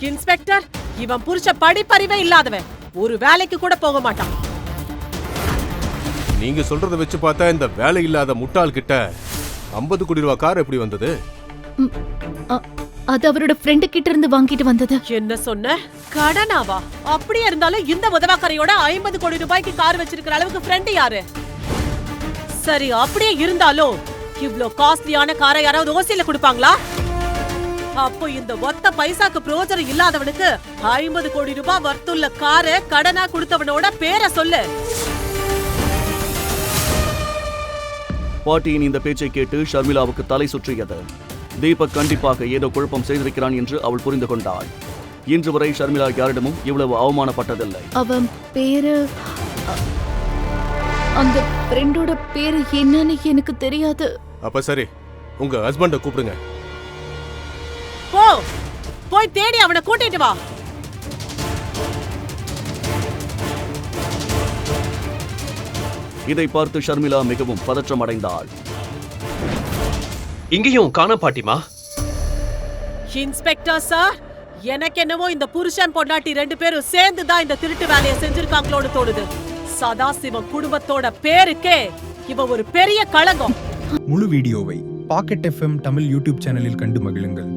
Inspector, இவன் புருஷ படிப்பறிவே இல்லாதவன், ஒரு வேலைக்கு கூட போக மாட்டான். நீங்க சொல்றத வச்சு பார்த்தா இந்த வேலை இல்லாத முட்டாள் கிட்ட 50 கோடி ரூபாய் கார் எப்படி வந்தது? அது அவரோட ஃப்ரெண்டு கிட்ட இருந்து வாங்கிட்டு வந்தது. என்ன சொன்ன? கடனாவா? அப்படியே இருந்தாலும் இந்த உதவாக்கரையோட 50 கோடி ரூபாய்க்கு கார் வச்சிருக்கிற அளவுக்கு ஃப்ரெண்ட் யாரு? சரி, அப்படியே இருந்தாலும் இவ்ளோ காஸ்ட்லியான காரை யாராவது ஓசியில கொடுப்பாங்களா? அப்போ இந்த ஒத்த பைசாக்கு பிரயோஜனம் இல்லாதவனுக்கு 50 கோடி ரூபாய் வர்த்துள்ள காரை கடனா கொடுத்தவனோட பேரை சொல்லு. பாட்டியின் இந்த பேச்சை கேட்டு ஷர்மிளாவுக்கு தலை சுற்றியது. தீபக் கண்டிப்பாக ஏதோ குழப்பம் செய்திருக்கிறான் என்று அவள் புரிந்து கொண்டாள். இன்று வரை ஷர்மிளா யாரிடமும் இவ்வளவு அவமானப்பட்டதில்லை. அவன் பேரு, அந்த ஃப்ரெண்டோட பேரு என்னன்னு எனக்கு தெரியாது. அப்ப சரி, உங்க ஹஸ்பண்ட கூப்பிடுங்க. போய் தேடி அவனை கூட்டிட்டு வா. இதை பார்த்து ஷர்மிளா மிகவும் பதற்றம் அடைந்தாள். இங்கேயும் காண பாட்டிமா. இன்ஸ்பெக்டர் சார், எனக்கு என்னவோ இந்த புருஷன் பொண்டாட்டி 2 பேரும் சேர்ந்து தான் இந்த திருட்டு வேலையை செஞ்சிருக்காங்களோடு தோணுது. சதாசிவம் குடும்பத்தோட பேருக்கே இவ ஒரு பெரிய களங்கம். முழு வீடியோவை பாக்கெட் FM தமிழ் யூடியூப் சேனலில் கண்டு மகிழுங்கள்.